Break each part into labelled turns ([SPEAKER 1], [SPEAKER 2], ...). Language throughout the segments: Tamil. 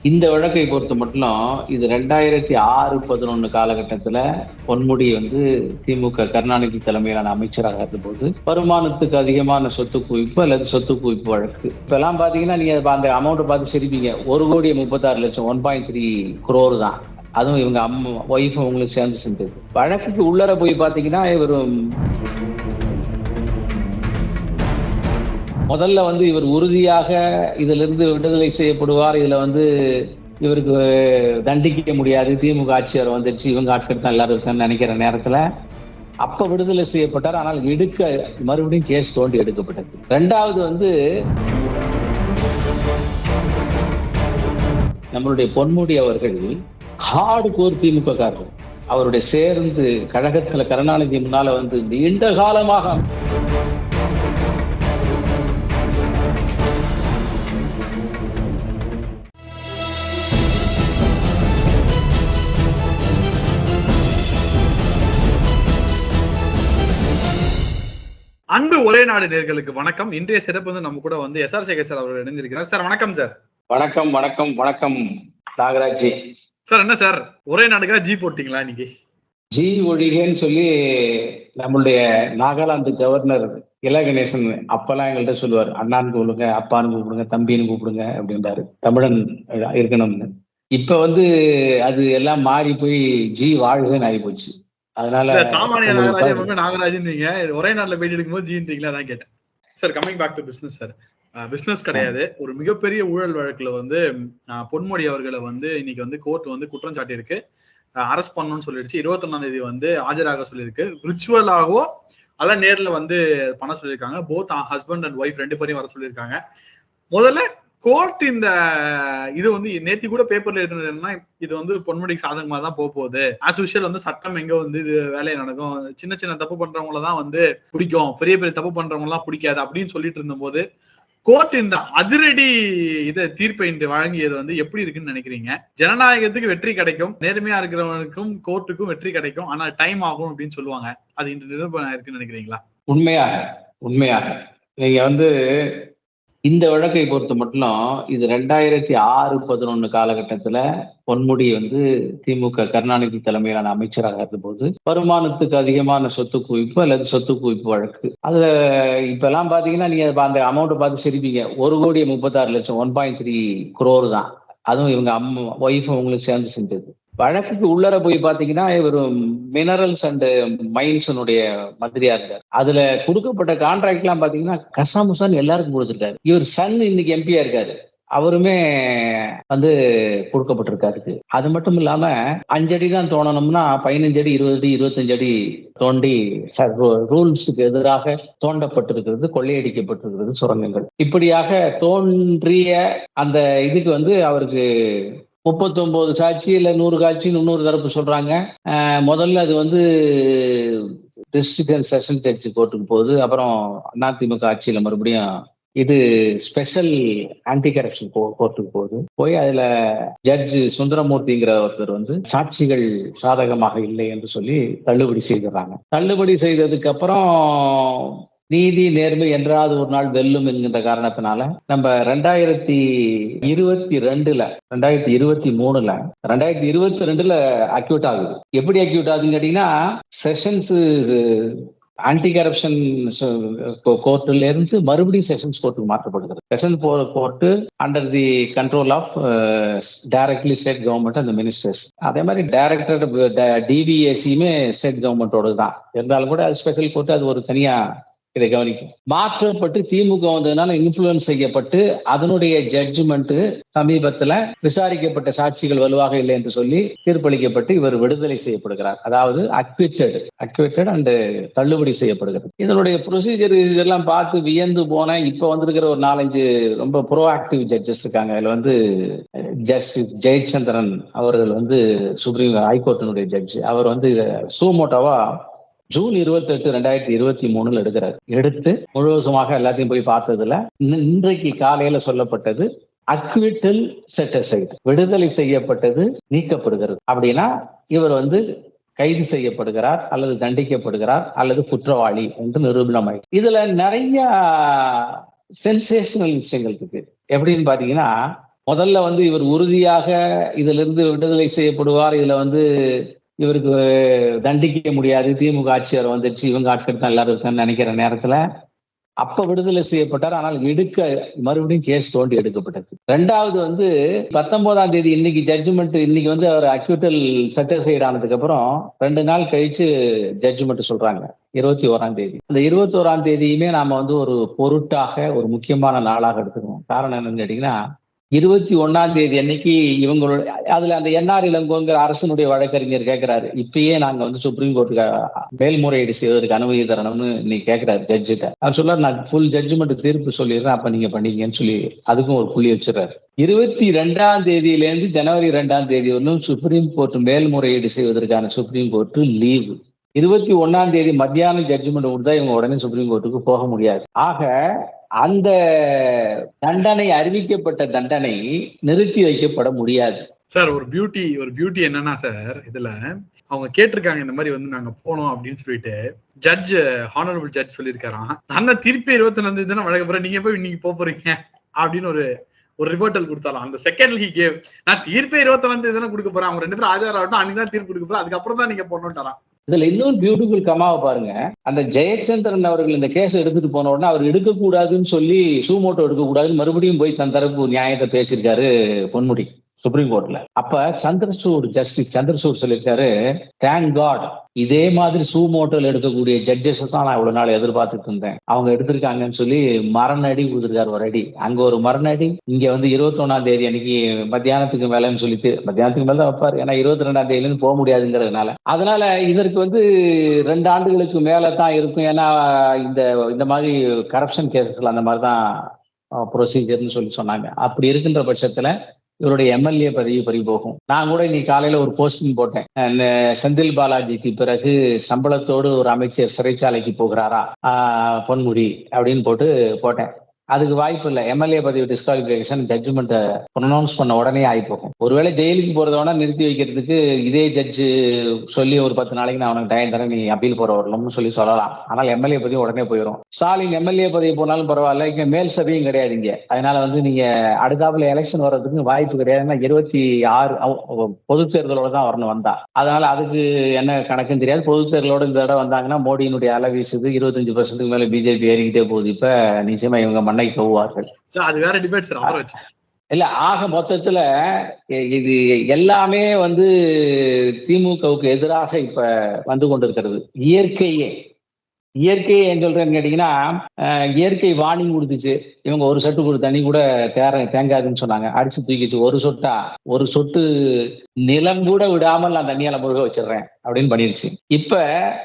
[SPEAKER 1] இந்த வழக்கை பொறுத்த மட்டும் இது 2006-11 காலகட்டத்துல பொன்முடி திமுக கருணாநிதி தலைமையிலான அமைச்சராக இருந்தபோது வருமானத்துக்கு அதிகமான சொத்து குவிப்பு அல்லது சொத்து குவிப்பு வழக்கு. இப்ப எல்லாம் பாத்தீங்கன்னா நீங்க அந்த அமௌண்ட் பார்த்து சிரிப்பீங்க. 1,36,00,000 1.3 crore தான். அதுவும் இவங்க ஒய்ஃப் உங்களுக்கு சேர்ந்து செஞ்சது. வழக்குக்கு உள்ளர போய் பாத்தீங்கன்னா முதல்ல இவர் உறுதியாக இதுல இருந்து விடுதலை செய்யப்படுவார், இதுல இவருக்கு தண்டிக்க முடியாது, திமுக ஆட்சியார் வந்துருச்சு, இவங்க ஆட்கள் தான் எல்லாரும் இருக்கான்னு நினைக்கிற நேரத்துல அப்ப விடுதலை செய்யப்பட்டார். ஆனால் மறுபடியும் கேஸ் தோண்டி எடுக்கப்பட்டது. ரெண்டாவது நம்மளுடைய பொன்முடி அவர்கள் காடு கோர் திமுக காரர்கள் அவருடைய சேர்ந்து கழகத்துல கருணாநிதி முன்னால நீண்ட காலமாக
[SPEAKER 2] அன்பு ஒரே நாடு நேயர்களுக்கு வணக்கம். இன்றைய சிறப்பு நம்ம கூட எஸ்ஆர் சேகர் சார் அவர்கள் இணைந்திருக்கிறார். சார் வணக்கம். சார்
[SPEAKER 1] வணக்கம். வணக்கம் வணக்கம் நாகராஜ்
[SPEAKER 2] சார். என்ன சார் ஒரே நாடுக்காக ஜி போட்டீங்களா இன்னைக்கு?
[SPEAKER 1] ஜி ஒழிகன்னு சொல்லி நம்மளுடைய நாகாலாந்து கவர்னர் இல கணேசன் அப்பெல்லாம் எங்கள்கிட்ட சொல்லுவார், அண்ணான்னு கூப்பிடுங்க, அப்பான்னு கூப்பிடுங்க, தம்பின்னு கூப்பிடுங்க அப்படின்றாரு, தமிழன் இருக்கணும்னு. இப்ப அது எல்லாம் மாறி போய் ஜி வாழ்கன்னு ஆகி போச்சு. அதனால
[SPEAKER 2] சாமானிய நாகராஜன் நீங்க ஒரே நாட்டுல பேட்டி எடுக்கும் போது ஜீன்றீங்களா அதான் கேட்டேன். Sir coming back to business. Sir business கிடையாது, ஒரு மிகப்பெரிய ஊழல் வழக்குல பொன்முடி அவர்களை இன்னைக்கு கோர்ட் குற்றம் சாட்டி இருக்கு, அரெஸ்ட் பண்ணணும்னு சொல்லிடுச்சு. 21ஆம் தேதி ஆஜராக சொல்லியிருக்கு. விர்ச்சுவலாகவோ அல்ல நேர்ல பண்ண சொல்லியிருக்காங்க. போத் ஹஸ்பண்ட் அண்ட் ஒய்ஃப் 2 பேரையும் வர சொல்லியிருக்காங்க. முதல்ல கோர்ட் இந்த இது நேத்தி கூட பேப்பர்ல எழுதுனது என்னன்னா, இது பொன்முடிக்கு சாதகமா தான் போகுது. ஆஸ் யூஷுவல் சட்டம் எங்க இது வேலையை நடக்கும், சின்ன சின்ன தப்பு பண்றவங்களதான் பிடிக்கும், பெரிய பெரிய தப்பு பண்றவங்க எல்லாம் பிடிக்காது அப்படின்னு சொல்லிட்டு இருந்த போது கோர்ட் இந்த அதிரடி தீர்ப்பை இன்று வழங்கியது எப்படி இருக்குன்னு நினைக்கிறீங்க? ஜனநாயகத்துக்கு வெற்றி கிடைக்கும், நேர்மையா இருக்கிறவனுக்கும் கோர்ட்டுக்கும் வெற்றி கிடைக்கும், ஆனா டைம் ஆகும் அப்படின்னு சொல்லுவாங்க. அது இன்று நிரூபணம் இருக்குன்னு நினைக்கிறீங்களா?
[SPEAKER 1] உண்மையாக நீங்க இந்த வழக்கை பொறுத்த மட்டும் இது 2006-11 காலகட்டத்துல பொன்முடி திமுக கருணாநிதி தலைமையிலான அமைச்சராக இருந்தபோது வருமானத்துக்கு அதிகமான சொத்து குவிப்பு அல்லது சொத்து குவிப்பு வழக்கு. அதுல இப்ப எல்லாம் பாத்தீங்கன்னா நீங்க அந்த அமௌண்ட் பார்த்து சிரிப்பீங்க. 1,36,00,000 1.3 crore தான். அதுவும் இவங்க ஒய்ஃப் உங்களுக்கு சேர்ந்து செஞ்சது. வழக்குக்கு உள்ளர போய் பாத்தீங்கன்னா இவர் மினரல்ஸ் அண்ட் மைன்ஸனுடைய மந்திரியா இருந்தார். அதுல கொடுக்கப்பட்ட கான்ட்ராக்ட் எல்லாம் பாத்தீங்கன்னா கசாமுசான்னு எல்லாருக்கும் கொடுத்துருக்காரு. இவர் சன் இன்னைக்கு எம்பியா இருக்காரு, அவருமே கொடுக்கப்பட்டிருக்காரு. அது மட்டும் இல்லாம 5 அடி தான் தோண்டணும்னா 15 அடி 20 அடி 25 அடி தோண்டி ரூல்ஸுக்கு எதிராக தோண்டப்பட்டிருக்கிறது, கொள்ளையடிக்கப்பட்டிருக்கிறது சுரங்கங்கள். இப்படியாக தோன்றிய அந்த இதுக்கு அவருக்கு 39 சாட்சி இல்ல 100 காட்சின்னு 300 தரப்பு சொல்றாங்க. முதல்ல அது டிஸ்ட்ரிக்ட் அண்ட் செஷன் ஜட்ஜ் கோர்ட்டுக்கு போகுது. அப்புறம் அதிமுக ஆட்சியில மறுபடியும் இது ஸ்பெஷல் ஆன்டி கரப்ஷன் கோர்ட்டுக்கு போய் அதுல ஜட்ஜ் சுந்தரமூர்த்திங்கிற ஒருத்தர் சாட்சிகள் சாதகமாக இல்லை என்று சொல்லி தள்ளுபடி செய்கிறாங்க. தள்ளுபடி செய்ததுக்கு அப்புறம் நீதி நேர்மை என்றாவது ஒரு நாள் வெல்லும் என்கின்ற காரணத்தினால நம்ம 2023 அக்யூட் ஆகுது. எப்படி அக்யூட் ஆகுதுன்னு கேட்டீங்கன்னா, செஷன்ஸ் ஆன்டி கரப்ஷன் கோர்ட்ல இருந்து மறுபடியும் செஷன்ஸ் கோர்ட்டுக்கு மாற்றப்படுகிறது. Session court under the control of directly state government அந்த மினிஸ்டர்ஸ். அதே மாதிரி டைரக்டர் டிவிஎஸ்சியுமே ஸ்டேட் கவர்மெண்டோடு தான் இருந்தாலும் கூட அது ஸ்பெஷல் கோர்ட், அது ஒரு தனியா இதை கவனிக்கும். மாற்றப்பட்டு திமுக வந்ததுனால இன்ஃபுளுன்ஸ் செய்யப்பட்டு அதனுடைய ஜட்ஜ்மெண்ட் சமீபத்துல விசாரிக்கப்பட்ட சாட்சிகள் வலுவாக இல்லை என்று சொல்லி தீர்ப்பளிக்கப்பட்டு இவர் விடுதலை செய்யப்படுகிறார். அதாவது அக்விட்டட் அண்ட் தள்ளுபடி செய்யப்படுகிறது. இதனுடைய ப்ரொசீஜர் இதெல்லாம் பார்த்து வியந்து போன இப்ப வந்திருக்கிற ஒரு 4-5 ரொம்ப ப்ரோஆக்டிவ் ஜட்ஜஸ் இருக்காங்க. அதுல ஜஸ்டிஸ் ஜெயச்சந்திரன் அவர்கள் சுப்ரீம் ஹைகோர்ட்டினுடைய ஜட்ஜ். அவர் சூமோட்டோவா ஜூன் 28, 2023 எடுக்கிறார். எடுத்து முழுவதுமாக எல்லாத்தையும் போய் பார்த்ததுல இன்றைக்கு காலையில சொல்லப்பட்டது அக்விட்டல் செட் அசைட், விடுதலை செய்யப்பட்டது நீக்கப்படுகிறது. அப்படின்னா இவர் கைது செய்யப்படுகிறார் அல்லது தண்டிக்கப்படுகிறார் அல்லது குற்றவாளி என்று நிரூபணமாயிடுச்சு. இதுல நிறைய சென்சேஷனல் விஷயங்கள் இருக்கு. எப்படின்னு பாத்தீங்கன்னா, முதல்ல வந்து இவர் உறுதியாக இதிலிருந்து விடுதலை செய்யப்படுவார், இதுல வந்து இவருக்கு தண்டிக்க முடியாது, திமுக ஆட்சியார் வந்துருச்சு, இவங்க ஆட்கள் தான் எல்லாரும் இருக்கான்னு நினைக்கிற நேரத்துல அப்ப விடுதலை செய்யப்பட்டார். ஆனால் மறுபடியும் கேஸ் தோண்டி எடுக்கப்பட்டது. 2வது வந்து 19ஆம் தேதி இன்னைக்கு ஜட்ஜ்மெண்ட், இன்னைக்கு வந்து அவர் அக்யூட்டல் சட்டிஸ்ஃபைட் ஆனதுக்கு அப்புறம் 2 நாள் கழிச்சு ஜட்ஜ்மெண்ட் சொல்றாங்க 21ஆம் தேதி. அந்த 21ஆம் தேதியுமே நாம வந்து ஒரு பொருட்டாக ஒரு முக்கியமான நாளாக எடுத்துக்கணும். காரணம் என்னன்னு கேட்டீங்கன்னா 21ஆம் தேதி அன்னைக்கு இவங்களோட அதுல அந்த என்ஆர் இளங்கோங்கிற அரசனுடைய வழக்கறிஞர் கேட்கிறாரு, இப்பயே நாங்க வந்து சுப்ரீம் கோர்ட்டுக்கு மேல்முறையீடு செய்வதற்கு அனுமதி தரணும்னு இன்னைக்கு கேட்கிறாரு ஜட்ஜிட்ட. அவர் சொல்றாரு, நான் ஃபுல் ஜட்ஜ்மெண்ட் தீர்ப்பு சொல்லிடுறேன், அப்ப நீங்க பண்ணீங்கன்னு சொல்லி அதுக்கும் ஒரு புள்ளி வச்சிடறாரு. 22ஆம் தேதியிலேருந்து ஜனவரி 2ஆம் தேதி வரலும் சுப்ரீம் கோர்ட் மேல்முறையீடு செய்வதற்கான சுப்ரீம் கோர்ட் லீவு. 21ஆம் தேதி மத்தியானம் ஜட்ஜ்மெண்ட் கொடுத்தா இவங்க உடனே சுப்ரீம் கோர்ட்டுக்கு போக முடியாது. ஆக அந்த தண்டனை, அறிவிக்கப்பட்ட தண்டனை நிறுத்தி வைக்கப்பட முடியாது.
[SPEAKER 2] சார் ஒரு பியூட்டி என்னன்னா சார், இதுல அவங்க கேட்டிருக்காங்க இந்த மாதிரி வந்து நாங்க போனோம் அப்படின்னு சொல்லிட்டு ஜட்ஜ், ஹானரபிள் ஜட்ஜ் சொல்லியிருக்காராம், நான் திருப்பி 24 தானே வழங்க போறேன், நீங்க போய் இன்னைக்கு போறீங்க அப்படின்னு ஒரு ரிவர்டல் கொடுத்தாலும் அந்த செகண்ட் ஹி கேவ், நான் தீர்ப்பே 24 தானே கொடுக்க போறேன், அவங்க 2 பேரும் ஆஜராகட்டும், அன்னைக்கு தான் தீர்ப்பு கொடுக்க போறேன், அதுக்கப்புறம் தான் நீங்க போனோம்ட்டாராம்.
[SPEAKER 1] இதுல இன்னொரு பியூட்டிஃபுல் கமாவை பாருங்க. அந்த ஜெயச்சந்திரன் அவர்கள் இந்த கேஸ் எடுத்துட்டு போன உடனே அவர் எடுக்கக்கூடாதுன்னு சொல்லி சூமோட்டோ எடுக்கக்கூடாதுன்னு மறுபடியும் போய் தன் தரப்பு நியாயத்தை பேசியிருக்காரு பொன்முடி சுப்ரீம் கோர்ட்ல. அப்ப ஜஸ்டிஸ் சந்திரசூட் சொல்லியிருக்காரு, தேங்க் காட் இதே மாதிரி சூமோட்டோல எடுக்கக்கூடிய ஜட்ஜஸ் தான் நான் இவ்வளவு நாள் எதிர்பார்த்துட்டு இருந்தேன், அவங்க எடுத்திருக்காங்கன்னு சொல்லி மரணடி கொடுத்திருக்காரு. ஒரு அடி அங்க ஒரு மரணடி, இங்க வந்து 21ஆம் தேதி அன்னைக்கு மத்தியானத்துக்கு மேலன்னு சொல்லிட்டு மத்தியானத்துக்கு மேல தான் வைப்பாரு, ஏன்னா 22ஆம் தேதியில இருந்து போக முடியாதுங்கிறதுனால. அதனால இதற்கு வந்து 2 ஆண்டுகளுக்கு மேல தான் இருக்கும். ஏன்னா இந்த மாதிரி கரப்ஷன் கேசஸ்ல அந்த மாதிரிதான் ப்ரொசீஜர்னு சொல்லி சொன்னாங்க. அப்படி இருக்கின்ற பட்சத்துல இவருடைய எம்எல்ஏ பதவி பறி போகும். நான் கூட இன்னைக்கு காலையில ஒரு போஸ்டிங் போட்டேன், செந்தில் பாலாஜிக்கு பிறகு சம்பளத்தோடு ஒரு அமைச்சர் சிறைச்சாலைக்கு போகிறாரா பொன்முடி அப்படின்னு போட்டேன். அதுக்கு வாய்ப்பு இல்லை. எம்எல்ஏ பதவி டிஸ்குவாலிஃபிகேஷன் ஜட்ஜ்மெண்ட் ப்ரொனவுன்ஸ் பண்ண உடனே ஆகி போகும். ஒருவேளை ஜெயிலுக்கு போறதோட நிறுத்தி வைக்கிறதுக்கு இதே ஜட்ஜு சொல்லி ஒரு 10 நாளைக்கு நான் உனக்கு டைம் தரேன், நீ அப்பீல் போற வரணும்னு சொல்லலாம். ஆனால் எம்எல்ஏ பதவி உடனே போயிடும். ஸ்டாலின் எம்எல்ஏ பதவி போனாலும் பரவாயில்ல, இங்க மேல் சபையும் கிடையாது இங்க. அதனால வந்து நீங்க அடுத்தாப்புல எலெக்ஷன் வர்றதுக்கு வாய்ப்பு கிடையாது. 26 பொது தேர்தலோட தான் வரணும் வந்தா. அதனால அதுக்கு என்ன கணக்குன்னு தெரியாது. பொது தேர்தலோட இந்த தடவை வந்தாங்கன்னா மோடியினுடைய அலை வீசுது, 25% மேல பிஜேபி ஏறிக்கிட்டே போகுது. இப்ப நிச்சயமா இவங்க மண்ணை கவுவார்கள்.
[SPEAKER 2] அது வேற டிபேட் சார், அவரை வச்சு
[SPEAKER 1] இல்ல. ஆக மொத்தத்துல இது எல்லாமே வந்து திமுகவுக்கு எதிராக இப்ப வந்து கொண்டிருக்கிறது. இயற்கையே ஏன் சொல்றேன்னு கேட்டீங்கன்னா, இயற்கை வார்னிங் கொடுத்துச்சு, இவங்க ஒரு சொட்டு தண்ணி கூட தேங்காதுன்னு சொன்னாங்க, அடிச்சு தூக்கிச்சு. ஒரு சொட்டு நிலம் கூட விடாமல் நான் தண்ணியால முழுக வச்சிடுறேன் அப்படின்னு பண்ணிருச்சு. இப்ப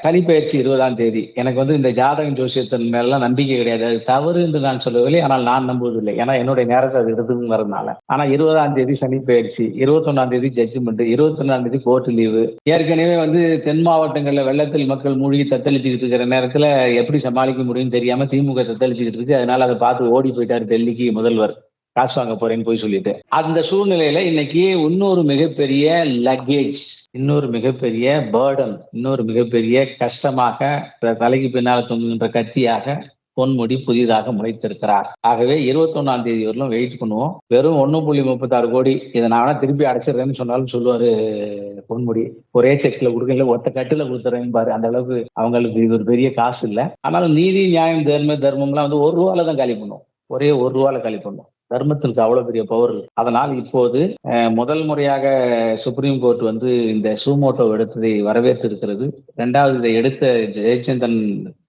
[SPEAKER 1] சனிப்பெயர்ச்சி 20ஆம் தேதி. எனக்கு வந்து இந்த ஜாதகம் ஜோசியத்தின் மேலாம் நம்பிக்கை கிடையாது, அது தவறு என்று நான் சொல்லவில்லை, ஆனால் நான் நம்புவதில்லை, ஏன்னா என்னுடைய நேரத்தை அது எடுத்துன்னு வரதுனால. ஆனா 20ஆம் தேதி சனிப்பெயர்ச்சி, 21ஆம் தேதி ஜட்ஜ்மெண்ட், 21ஆம் தேதி கோர்ட் லீவு. ஏற்கனவே வந்து தென் மாவட்டங்கள்ல வெள்ளத்தில் மக்கள் மூழ்கி தத்தளிச்சுக்கிட்டு இருக்கிற நேரத்துல எப்படி சமாளிக்க முடியும்னு தெரியாம திமுக தத்தளிச்சுக்கிட்டு இருக்கு. அதனால அதை பார்த்து ஓடி போயிட்டாரு டெல்லிக்கு முதல்வர், காசு வாங்க போறேன்னு போய் சொல்லிட்டு. அந்த சூழ்நிலையில இன்னைக்கு இன்னொரு மிகப்பெரிய லக்கேஜ், இன்னொரு மிகப்பெரிய பேர்டன், இன்னொரு மிகப்பெரிய கஷ்டமாக தலைக்கு பின்னால் தொங்குகின்ற கத்தியாக பொன்முடி புதிதாக முளைத்திருக்கிறார். ஆகவே 21ஆம் தேதி வரலும் வெயிட் பண்ணுவோம். வெறும் 1.36 கோடி இதை நான் திருப்பி அடைச்சிடுறேன்னு சொன்னாலும் சொல்லுவாரு பொன்முடி. ஒரே செக்ல கொடுக்கல, ஒத்த கட்டுல கொடுத்துறேன் பாரு. அந்த அளவுக்கு அவங்களுக்கு இது ஒரு பெரிய காசு இல்லை. ஆனாலும் நீதி நியாயம் தர்மம்லாம் வந்து ₹1 தான் காலி பண்ணும், ஒரே ₹1 காலி பண்ணும். தர்மத்திற்கு அவ்வளவு பெரிய பவர். அதனால் இப்போது முதல் முறையாக சுப்ரீம் கோர்ட் வந்து இந்த சூமோட்டோ எடுத்ததை வரவேற்று இருக்கிறது. 2வது இதை எடுத்த ஜெயச்சந்திரன்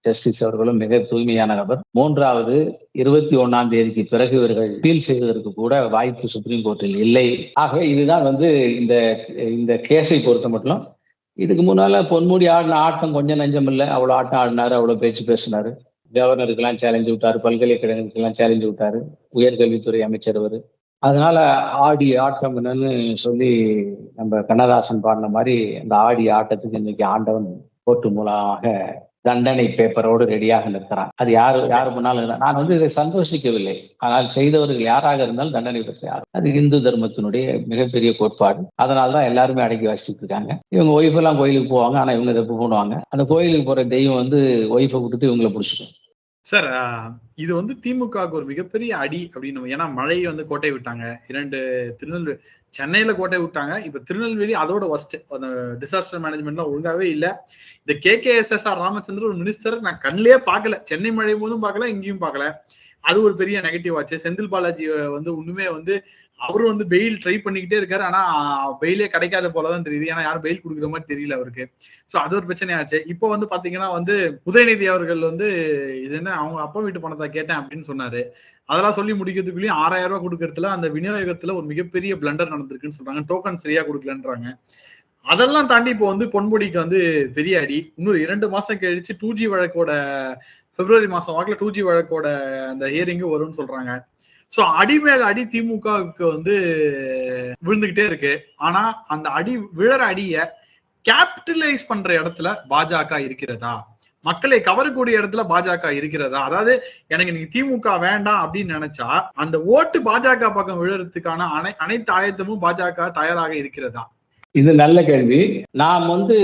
[SPEAKER 1] ஜஸ்டிஸ் அவர்களும் மிக தூய்மையான நபர். 3வது 21ஆம் தேதிக்கு பிறகு இவர்கள் அப்பீல் செய்வதற்கு கூட வாய்ப்பு சுப்ரீம் கோர்ட்டில் இல்லை. ஆகவே இதுதான் வந்து இந்த கேஸை பொறுத்த மட்டும். இதுக்கு முன்னால பொன்முடி ஆடின ஆட்டம் கொஞ்சம் நஞ்சம் இல்லை, அவ்வளவு ஆட்டம் ஆடினாரு, அவ்வளவு பேச்சு பேசினாரு. கவர்னருக்கெல்லாம் சேலஞ்சு விட்டாரு, பல்கலைக்கழகத்துக்கெல்லாம் சேலஞ்சு விட்டாரு, உயர்கல்வித்துறை அமைச்சர் அவரு. அதனால ஆடி ஆட்டம் என்னன்னு சொல்லி நம்ம கண்ணதாசன் பாடின மாதிரி அந்த ஆடி ஆட்டத்துக்கு இன்னைக்கு ஆண்டவன் கோர்ட்டு மூலமாக தண்டனை பேப்பரோடு ரெடியாக நிற்கிறான். அது யாரு முன்னாலும் நான் வந்து இதை சந்தோஷிக்கவில்லை. ஆனால் செய்தவர்கள் யாராக இருந்தாலும் தண்டனை பெற்றார். அது இந்து தர்மத்தினுடைய மிகப்பெரிய கோட்பாடு. அதனாலதான் எல்லாருமே அடக்கி வச்சுட்டு இருக்காங்க. இவங்க ஒய்ஃப் எல்லாம் கோயிலுக்கு போவாங்க, ஆனா இவங்க தப்பு பண்ணுவாங்க. அந்த கோயிலுக்கு போற தெய்வம் வந்து ஒய்ஃபை விட்டுட்டு இவங்களை பிடிச்சிடும்.
[SPEAKER 2] சார் இது வந்து திமுகவுக்கு ஒரு மிகப்பெரிய அடி அப்படின்னு. ஏன்னா மழை வந்து கோட்டை விட்டாங்க, 2 திருநெல்வேலி சென்னையில கோட்டை விட்டாங்க, இப்ப திருநெல்வேலி அதோட வர்ஸ்ட். அந்த டிசாஸ்டர் மேனேஜ்மெண்ட்லாம் ஒழுங்காவே இல்ல. இந்த KKSSR ராமச்சந்திரன் ஒரு மினிஸ்டர் நான் கண்ணிலேயே பார்க்கல, சென்னை மழை போதும் பார்க்கல, இங்கேயும் பார்க்கல. அது ஒரு பெரிய நெகட்டிவ் ஆச்சு. செந்தில் பாலாஜி வந்து ஒண்ணுமே வந்து அவரும் வந்து பெயில் ட்ரை பண்ணிக்கிட்டே இருக்காரு, ஆனா பெயிலே கிடைக்காத போலதான் தெரியுது. ஏன்னா யாரும் பெயில் கொடுக்குற மாதிரி தெரியல அவருக்கு. சோ அது ஒரு பிரச்சனையாச்சு. இப்போ வந்து பாத்தீங்கன்னா வந்து உதயநிதி அவர்கள் வந்து இது என்ன அவங்க அப்பா வீட்டு பணத்தை கேட்டேன் அப்படின்னு சொன்னாரு. அதெல்லாம் சொல்லி முடிக்கிறதுக்குள்ளேயும் 6000 ரூபாய் கொடுக்கறதுல அந்த விநியோகத்துல ஒரு மிகப்பெரிய பிளண்டர் நடந்திருக்குன்னு சொல்றாங்க. டோக்கன் சரியா கொடுக்கலன்றாங்க. அதெல்லாம் தாண்டி இப்போ வந்து பொன்முடிக்கு வந்து பெரிய அடி. இன்னொரு 2 மாசம் கழிச்சு 2G வழக்கோட பிப்ரவரி மாசம் வாக்குல 2G வழக்கோட அந்த ஹியரிங்கும் வரும்னு சொல்றாங்க. சோ அடி மேல அடி திமுகவுக்கு வந்து விழுந்துகிட்டே இருக்கு. ஆனா அந்த அடி விழற அடிய கேபிட்டலைஸ் பண்ற இடத்துல பாஜக இருக்கிறதா, மக்களை கவரக்கூடிய இடத்துல பாஜக இருக்கிறதா? அதாவது எனக்கு நீங்க திமுக வேண்டாம் அப்படின்னு நினைச்சா அந்த ஓட்டு பாஜக பக்கம் விழுறதுக்கான அனைத்து ஆயத்தமும் பாஜக தயாராக இருக்கிறதா?
[SPEAKER 1] இது நல்ல கேள்வி. நாம் வந்து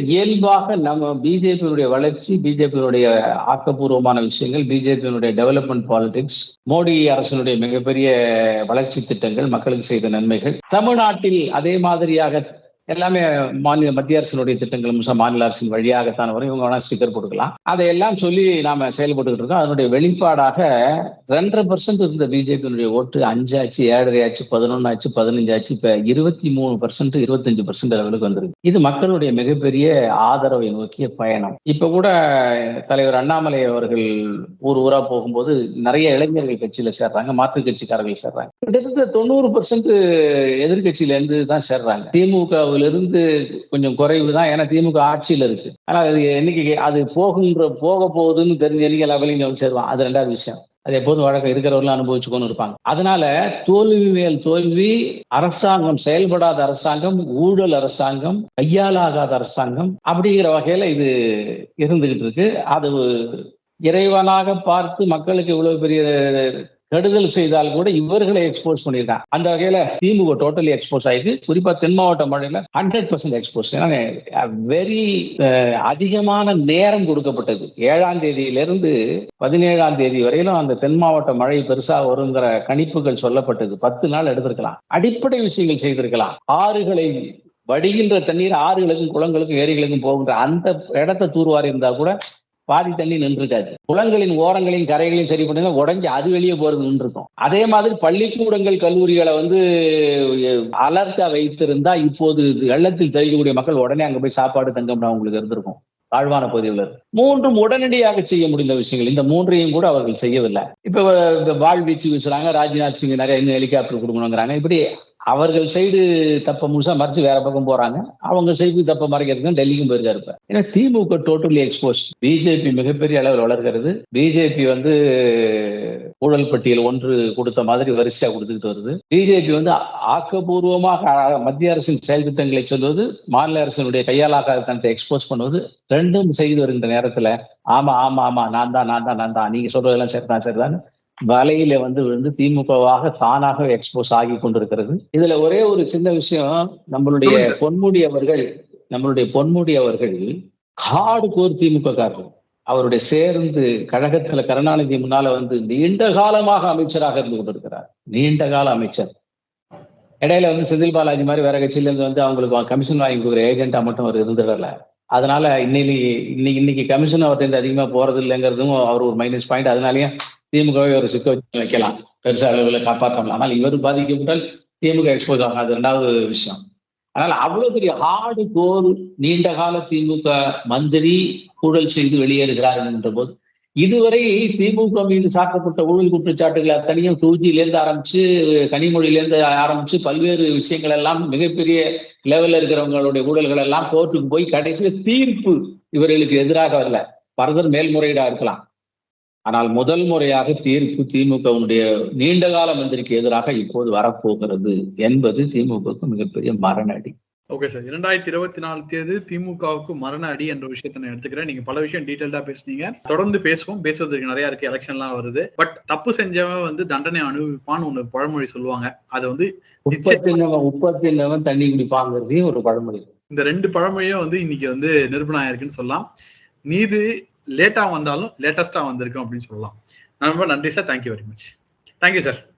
[SPEAKER 1] இயல்பாக நம்ம பிஜேபியினுடைய வளர்ச்சி, பிஜேபியினுடைய ஆக்கப்பூர்வமான விஷயங்கள், பிஜேபியினுடைய டெவலப்மெண்ட் பாலிடிக்ஸ், மோடி அரசினுடைய மிகப்பெரிய வளர்ச்சி திட்டங்கள், மக்களுக்கு செய்த நன்மைகள், தமிழ்நாட்டில் அதே மாதிரியாக எல்லாமே மத்திய அரசினுடைய திட்டங்கள் மாநில அரசின் வழியாகத்தான் வரும். இவங்க வேணா ஸ்டிக்கர் கொடுக்கலாம். அதையெல்லாம் சொல்லி நாம செயல்பட்டு இருக்கோம். அதனுடைய வெளிப்பாடாக 2.5% இருந்த பிஜேபியினுடைய ஓட்டு 5 ஆச்சு, 7.5 ஆச்சு, 11 ஆச்சு, 15 ஆச்சு, இப்ப 23%, 25% லெவலுக்கு வந்திருக்கு. இது மக்களுடைய மிகப்பெரிய ஆதரவை நோக்கிய பயணம். இப்ப கூட தலைவர் அண்ணாமலை அவர்கள் ஊரா போகும்போது நிறைய இளைஞர்கள் கட்சியில சேர்றாங்க, மாற்றுக் கட்சிக்காரர்கள் சேர்றாங்க. கிட்டத்தட்ட 90% எதிர்கட்சியில இருந்து தான் சேர்றாங்க. திமுக இருந்து கொஞ்சம் குறைவு தான், ஏன்னா திமுக ஆட்சியில இருக்கு. ஆனா அது என்னைக்கு அது போக போகுதுன்னு தெரிஞ்ச என்னைக்கு லெவலிங் சேருவான், அது 2வது விஷயம். அது எப்போதும் வழக்கம் இருக்கிறவர்களும் அனுபவிச்சுக்கொண்டு இருப்பாங்க. அதனால தோல்வி மேல் தோல்வி, அரசாங்கம் செயல்படாத அரசாங்கம், ஊழல் அரசாங்கம், கையாலாகாத அரசாங்கம் அப்படிங்கிற வகையில இது இருந்துகிட்டு இருக்கு. அது இறைவனாக பார்த்து மக்களுக்கு இவ்வளவு பெரிய கெடுதல் செய்தால் கூட இவர்களை எக்ஸ்போஸ் பண்ணியிருக்காங்க. அந்த வகையில திமுக டோட்டலி எக்ஸ்போஸ் ஆயிருக்கு. குறிப்பா தென் மாவட்ட மழையில 100% எக்ஸ்போஸ். வெரி அதிகமான நேரம் கொடுக்கப்பட்டது. 7ஆம் தேதியிலிருந்து 17ஆம் தேதி வரையிலும் அந்த தென் மாவட்ட மழை பெருசா வருங்கிற கணிப்புகள் சொல்லப்பட்டது. 10 நாள் எடுத்திருக்கலாம். அடிப்படை விஷயங்கள் செய்திருக்கலாம். ஆறுகளை வடிகின்ற தண்ணீர் ஆறுகளுக்கும் குளங்களுக்கும் ஏரிகளுக்கும் போகின்ற அந்த இடத்தை தூர்வாரி இருந்தா கூட பாதி தண்ணி நின்றுருக்காது. குளங்களின் ஓரங்களையும் கரைகளையும் சரி பண்ணி உடஞ்சி அது வெளியே போறது நின்று இருக்கும். அதே மாதிரி பள்ளிக்கூடங்கள், கல்லூரிகளை வந்து அலர்ட்டா வைத்திருந்தா இப்போது வெள்ளத்தில் தவிக்கக்கூடிய மக்கள் உடனே அங்க போய் சாப்பாடு தங்கம் அவங்களுக்கு இருந்திருக்கும். தாழ்வான பகுதியில் 3ம் உடனடியாக செய்ய முடிந்த விஷயங்கள். இந்த 3ஐயும் கூட அவர்கள் செய்யவில்லை. இப்ப வாழ்வீச்சு வீசுறாங்க, ராஜ்நாத் சிங் நிறைய இன்னும் ஹெலிகாப்டர் கொடுக்கணுங்கிறாங்க. இப்படி அவர்கள் சைடு தப்ப முழுசா மறைச்சு வேற பக்கம் போறாங்க. அவங்க சைடு தப்ப மறைக்கிறதுக்கு டெல்லிக்கும் போயிருக்காரு. ஏன்னா திமுக டோட்டலி எக்ஸ்போஸ். பிஜேபி மிகப்பெரிய அளவில் வளர்கிறது. பிஜேபி வந்து ஊழல் பட்டியல் 1 கொடுத்த மாதிரி வரிசையா கொடுத்துக்கிட்டு வருது. பிஜேபி வந்து ஆக்கப்பூர்வமாக மத்திய அரசின் செயல் திட்டங்களை சொல்வது, மாநில அரசினுடைய கையாளாகாத தனத்தை எக்ஸ்போஸ் பண்ணுவது, 2ம் செய்து வருகின்ற நேரத்துல ஆமா ஆமா ஆமா நான் தான் நீங்க சொல்றதெல்லாம் சரிதான் வலையில வந்து விழுந்து திமுகவாக தானாக எக்ஸ்போஸ் ஆகி கொண்டிருக்கிறது. இதுல ஒரே ஒரு சின்ன விஷயம், நம்மளுடைய பொன்முடி அவர்கள் காடு கோர் திமுக காரர்கள். அவருடைய சேர்ந்து கழகத்துல கருணாநிதி முன்னால வந்து நீண்ட காலமாக அமைச்சராக இருந்து கொண்டிருக்கிறார். நீண்ட கால அமைச்சர். இடையில வந்து செந்தில் பாலாஜி மாதிரி வேற கட்சியில இருந்து வந்து அவங்களுக்கு கமிஷன் வாங்கி கொடுக்குற ஏஜென்டா மட்டும் அவர் இருந்துடல. அதனால இன்னைக்கு கமிஷன் அவர்கிட்ட அதிகமா போறது இல்லைங்கிறதும் அவர் ஒரு மைனஸ் பாயிண்ட். அதனாலயும் திமுகவை ஒரு சிக்க வச்சு வைக்கலாம், பெருசா அளவில் காப்பாற்றலாம். ஆனால் இவர் பாதிக்கப்பட்டால் திமுக எக்ஸ்போஸ் ஆகும். அது 2வது விஷயம். அதனால அவ்வளவு பெரிய ஹார்டு கோர் நீண்ட கால திமுக மந்திரி ஊழல் செய்து வெளியேறுகிறார் என்ற போது, இதுவரை திமுக மீது சாட்டப்பட்ட ஊழல் குற்றச்சாட்டுகள் அத்தனையும் 2Gலேருந்து ஆரம்பிச்சு, கனிமொழியிலேருந்து ஆரம்பிச்சு, பல்வேறு விஷயங்கள் எல்லாம் மிகப்பெரிய லெவல்ல இருக்கிறவங்களுடைய ஊழல்கள் எல்லாம் கோர்ட்டுக்கு போய் கடைசியில தீர்ப்பு இவர்களுக்கு எதிராக வரல. ஃபர்தர் மேல்முறையீடா இருக்கலாம். ஆனால் முதல் முறையாக தீர்ப்பு திமுகவுடைய நீண்டகால மந்திரிக்கு எதிராக இப்போது வரப்போகிறது என்பது திமுகவுக்கு மிகப்பெரிய மரண அடி.
[SPEAKER 2] ஓகே சார், 2024 தேர்தல் திமுகவுக்கு மரண அடி என்ற விஷயத்தை நான் எடுத்துக்கிறேன். நீங்க பல விஷயம் டீடைல்டா பேசுனீங்க. தொடர்ந்து பேசுவதற்கு நிறைய இருக்கு. எலெக்ஷன்லாம் வருது. பட் தப்பு செஞ்சவன் வந்து தண்டனை அனுபவிப்பான்னு ஒண்ணு பழமொழி சொல்லுவாங்க. அது வந்து
[SPEAKER 1] உப்பத்தினவன் தண்ணி குடிப்பாங்கிறதையும் ஒரு பழமொழி.
[SPEAKER 2] இந்த 2 பழமொழியும் வந்து இன்னைக்கு வந்து நிரூபணம் ஆயிருக்குன்னு சொல்லலாம். நீதி லேட்டா வந்தாலும் லேட்டஸ்டா வந்திருக்கும் அப்படின்னு சொல்லலாம். ரொம்ப நன்றி sir. Thank you very much. Thank you sir.